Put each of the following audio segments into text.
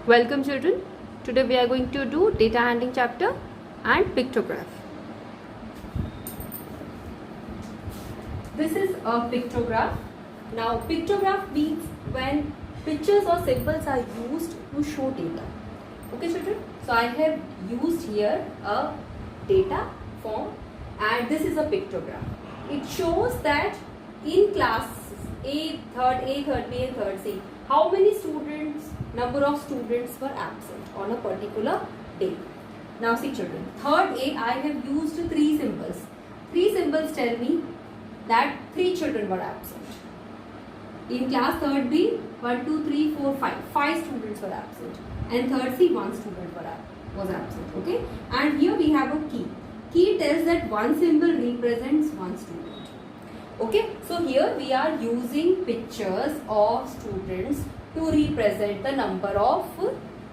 Welcome children. Today we are going to do data handling chapter and pictograph. This is a pictograph. Now pictograph means when pictures or symbols are used to show data. Okay children. So I have used here a data form and this is a pictograph. It shows that in class A, third B and third C, how many students, number of students were absent on a particular day. Now see children, third A I have used three symbols. Three symbols tell me that 3 children were absent. In class third B, 1, 2, 3, 4, 5. 5 students were absent. And third C, 1 student was absent. Okay. And here we have a key. Key tells that one symbol represents one student. Okay. So here we are using pictures of students to represent the number of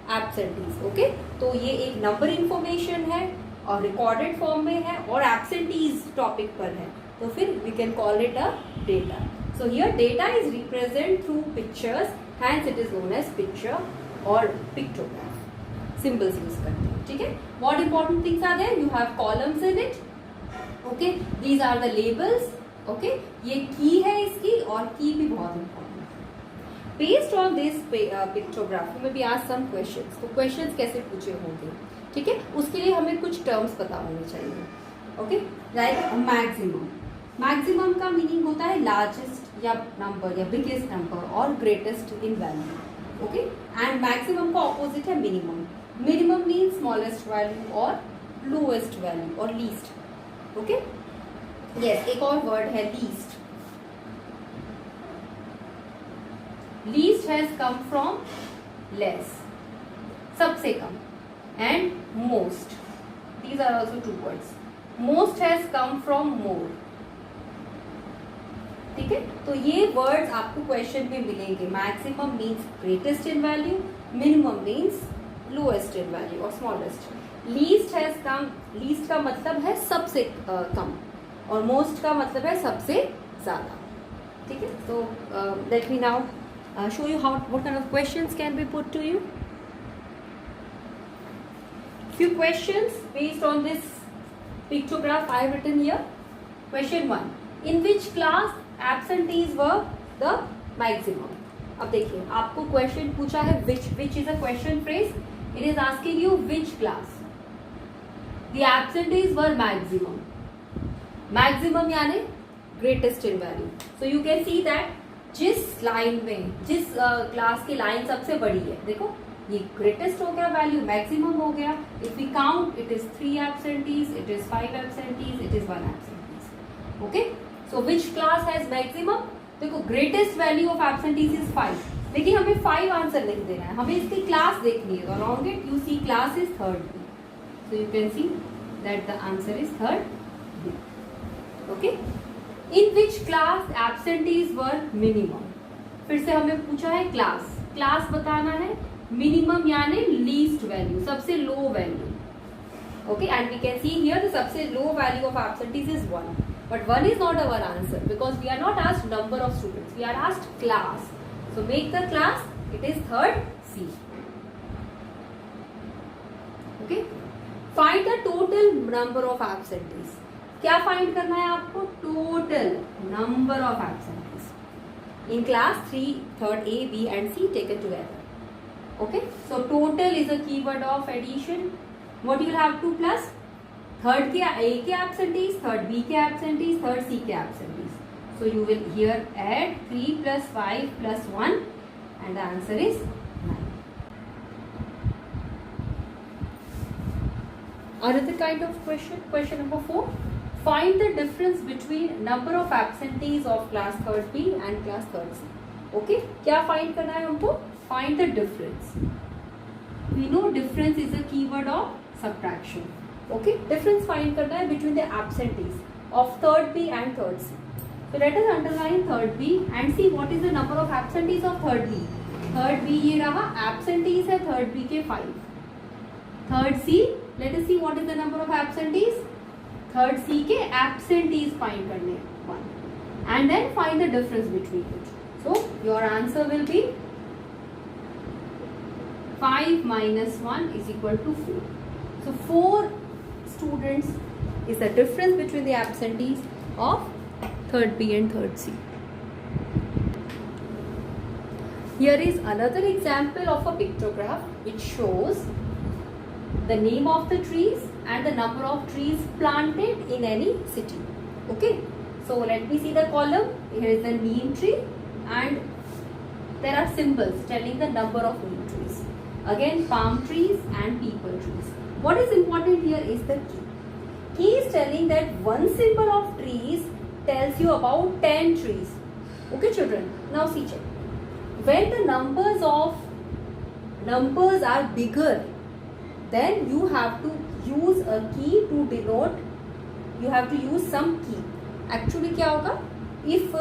absentees. Okay. तो ये एक number information है और recorded form में है और absentees topic पर है. तो फिर we can call it a data. So here data is represented through pictures, hence it is known as picture or pictograph. Symbols use करते हैं, ठीक है? What important things are there? You have columns in it. Okay, these are the labels. Okay, ये key है इसकी और key भी बहुत important है. Based on this pictograph, you may be asked some questions. तो questions कैसे पूछे होंगे? ठीक है? उसके लिए हमें कुछ terms पता होने चाहिए. Okay, like maximum. मैक्सिमम का मीनिंग होता है लार्जेस्ट या नंबर या बिगेस्ट नंबर और greatest in value. Okay, and maximum का ऑपोजिट है minimum. Minimum mean smallest value और लोएस्ट वैल्यू और लीस्ट. ओके, यस, एक और वर्ड है least. Least has come from less, सबसे कम, and most. These are also two words. Most has come from more. ठीक है, तो ये वर्ड्स आपको क्वेश्चन में मिलेंगे. Maximum means greatest in value, minimum means lowest in value और smallest. Least has come, least का मतलब है सबसे कम और मोस्ट का मतलब है सबसे ज्यादा. ठीक है, तो let me now show you how what kind of questions can be put to you. Few questions based on this pictograph I have written here. Question 1. In which class absentees were the maximum? अब देखिए, आपको question पूछा है which is a question phrase. It is asking you which class the absentees were maximum. Maximum यानी greatest in value. So you can see that जिस line में, जिस class की लाइन सबसे बड़ी है, देखो ये greatest हो गया वैल्यू, maximum हो गया. If we count, it is 3 absentees, it is 5 absentees, it is 1 absentees. Okay. So which class has maximum? देखो greatest value of absentees is 5. लेकिन हमें 5 आंसर नहीं देना है, हमें इसकी क्लास देखनी है. Along it you see class is third B. So you can see that the answer is third B. Okay. In which class absentees were minimum? फिर से हमें पूछा है क्लास. क्लास बताना है. मिनिमम यानी लीस्ट वैल्यू, सबसे low value. Okay, and we can see here the सबसे low value of absentees is 1. But 1 is not our answer because we are not asked number of students. We are asked class. So make the class. It is third C. Okay. Find the total number of absentees. क्या find करना है आपको? Total number of absentees in class 3, third A, B and C taken together. Okay. So total is a keyword of addition. What you will have to plus? Third के A के absentees, third B के absentees, third C के absentees. So you will here add 3 plus 5 plus 1 and the answer is 9. Another kind of question, question number 4. Find the difference between number of absentees of class third B and class third C. Okay, क्या find करना है हमको? Find the difference. We know difference is a keyword of subtraction. Okay, difference find करना है between the absentees of third B and third C. So let us underline third B and see what is the number of absentees of third B. Third B ये रहा, absentees है third B के 5. Third C, let us see what is the number of absentees. Third C के absentees find करने 1 and then find the difference between it. So your answer will be 5 minus 1 is equal to 4. So 4 students is the difference between the absentees of third B and third C. Here is another example of a pictograph which shows the name of the trees and the number of trees planted in any city. Okay, so let me see the column. Here is the neem tree and there are symbols telling the number of neem trees. Again, palm trees and peepal trees. What is important here is the key. Key is telling that one symbol of trees tells you about 10 trees. Okay children, now see check. When the numbers are bigger, then you have to use a key to denote, you have to use some key. Actually क्या होगा? If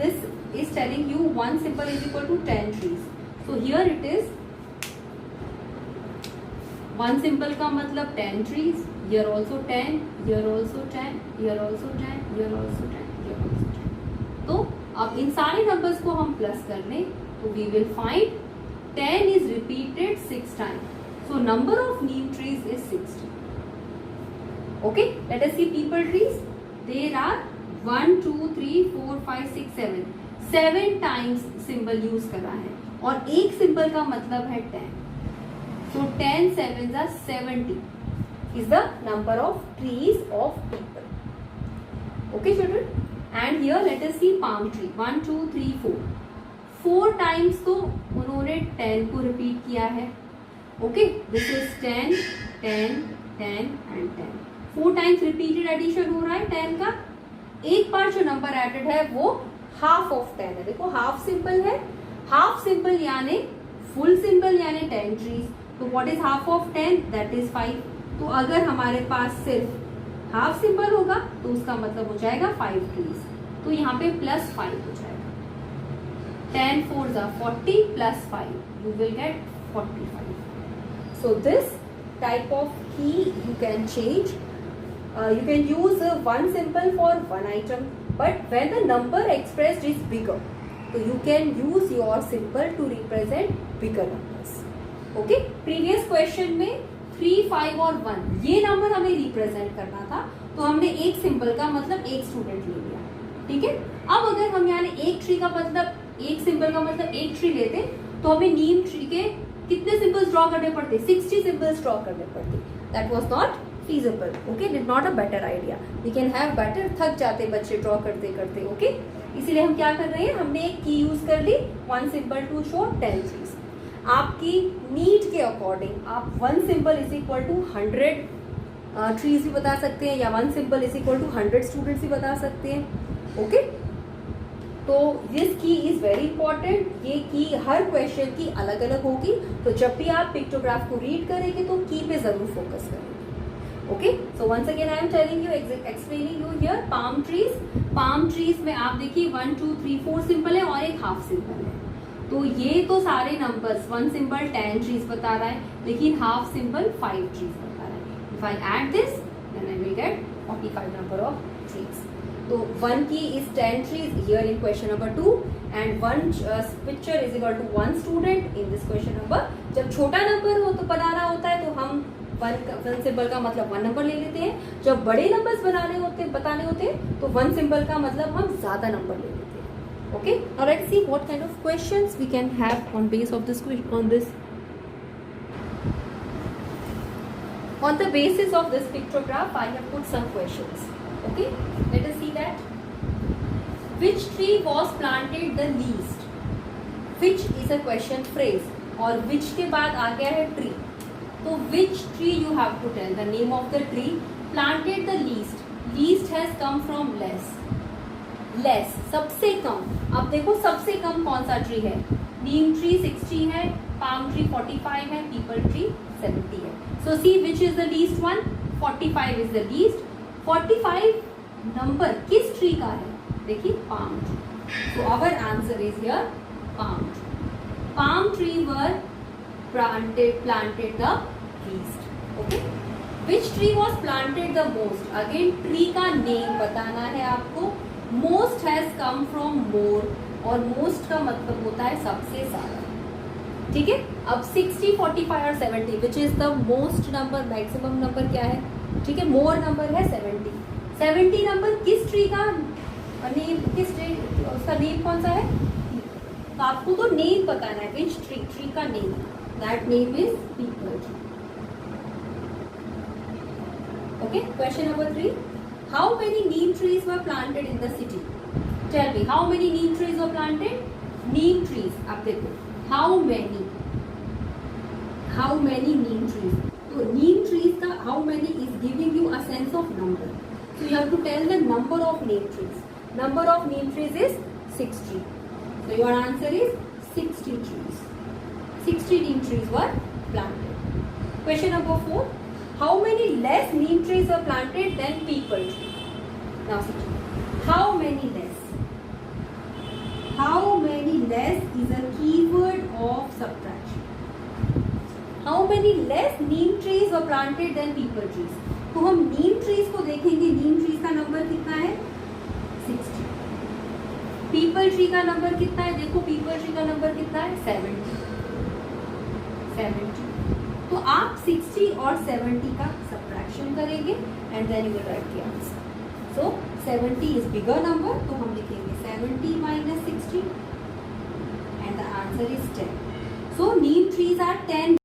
this is telling you one symbol is equal to 10 trees. So here it is, one symbol का मतलब 10 trees, here also 10, here also 10, here also 10, here also 10, here also 10. तो अब इन सारे numbers को हम plus कर लें, तो we will find 10 is repeated 6 times. So number of neem trees is 60. Okay, let us see peepal trees. There are 1, 2, 3, 4, 5, 6, 7. 7 times symbol use करा है और एक symbol का मतलब है 10. So 10 sevens are 70 is the number of trees of peepal. Okay children, and here let us see palm tree. 1, 2, 3, 4. 4 times तो उन्होंने 10 को repeat किया है. Okay, this is 10, 10, 10 and 10. 4 times repeated addition हो रहा है 10 का. एक बार जो नंबर एडेड है वो हाफ ऑफ 10 है. देखो हाफ सिंपल है, हाफ सिंपल यानी फुल सिंपल यानी 10 ट्रीज. तो what is half of 10? That is 5. तो अगर हमारे पास सिर्फ हाफ सिंपल होगा तो उसका मतलब हो जाएगा 5 ट्रीज. तो यहाँ पे प्लस 5 हो जाएगा. 10 4s are 40 plus 5. You will get 45. So this type of key you can change. You can use one symbol for one item, but when the number expressed is bigger, so you can use your symbol to represent bigger numbers. Okay? Previous question में 3, 5 और 1 ये number हमें represent करना था, तो हमने एक symbol का मतलब एक स्टूडेंट ले लिया. ठीक है. अब अगर हम यानी एक ट्री का मतलब एक सिंबल का मतलब एक ट्री लेते तो हमें नीम ट्री के कितने सिंबल्स ड्रॉ करने पड़ते? 60 सिंबल्स ड्रॉ करने पड़ते. That was not feasible. Okay, did not a better idea. We can have better. थक जाते बच्चे ड्रॉ करते करते. Okay, इसीलिए हम क्या कर रहे हैं, हमने एक की यूज कर ली, one symbol to show 10 trees. आपकी नीड के अकॉर्डिंग आप one symbol is equal to 100 trees भी बता सकते हैं या one symbol is equal to 100 students भी बता सकते हैं. ओके, तो दिस की इज वेरी इंपॉर्टेंट. ये की हर क्वेश्चन की अलग अलग होगी, तो जब भी आप पिक्टोग्राफ को रीड करेंगे तो की पे जरूर फोकस करेंगे. Okay, so once again I am telling you, explaining you here palm trees. Palm trees में आप देखिए 1, 2, 3, 4 सिंपल है और एक हाफ सिंपल है. तो ये तो सारे नंबर्स, वन सिंबल 10 ट्रीज बता रहा है, लेकिन हाफ सिंबल 5 ट्रीज बता रहा है. If I add this, then I will get 45 number of trees. तो 1 की is 10 trees here in question number 2 and 1 picture is equal to 1 student in this question number. जब छोटा नंबर हो तो बनाना होता है तो हम वन सिंबल का मतलब 1 नंबर ले लेते हैं. जब बड़े नंबर्स बताने होते हैं तो 1 सिंबल का मतलब हम ज्यादा नंबर ले लेते हैं. Okay, now let's see what kind of questions we can have on base of this on this. On the basis of this pictograph, I have put some questions. Okay, let us see that. Which tree was planted the least? Which is a question phrase और which के बाद आ गया है tree. तो which tree you have to tell the name of the tree planted the least. Least has come from less. Less सबसे कम. अब देखो सबसे कम कौन सा ट्री है? नीम ट्री 60 है, palm tree 45 है, peepal tree 70 है. So see which is the least one? 45 is the least. 45 number किस ट्री का है? देखिए palm tree. So our answer is here palm tree. Palm tree were planted the least. Okay, which tree was planted the most? Again tree का name बताना है आपको. Most has come from more और most का मतलब होता है सबसे ज्यादा. ठीक है, अब 60, 45 और 70 which is the most number, maximum number क्या है, ठीक है, मोर नंबर है 70। 70 नंबर किस ट्री का नेम, किस ट्री, उसका नेम कौन सा है, तो आपको तो नेम बताना है, विच ट्री, ट्री का name, that name is peepal tree. Okay, question number 3, how many neem trees were planted in the city, tell me how many neem trees were planted, neem trees, आप देखो हाउ मेनी नीम ट्रीज, तो neem trees का how many is giving you a sense of number, so you have to tell the number of neem trees. Number of neem trees is 60, so your answer is 60 trees. 60 neem trees were planted. Question number 4, how many less neem trees were planted than people tree? Now see, how many less, how many less is a keyword of subtraction. How many less neem trees were planted than people trees? तो हम नीम trees को देखेंगे, नीम trees का number कितना है 60, people tree का number कितना है, देखो पीपल ट्री का नंबर कितना है 70। तो आप 60 और 70 का सब्ट्रैक्शन करेंगे and then you will write the answer. So 70 is bigger number, तो हम लिखेंगे 70 minus 60 and the answer is 10। So neem trees are 10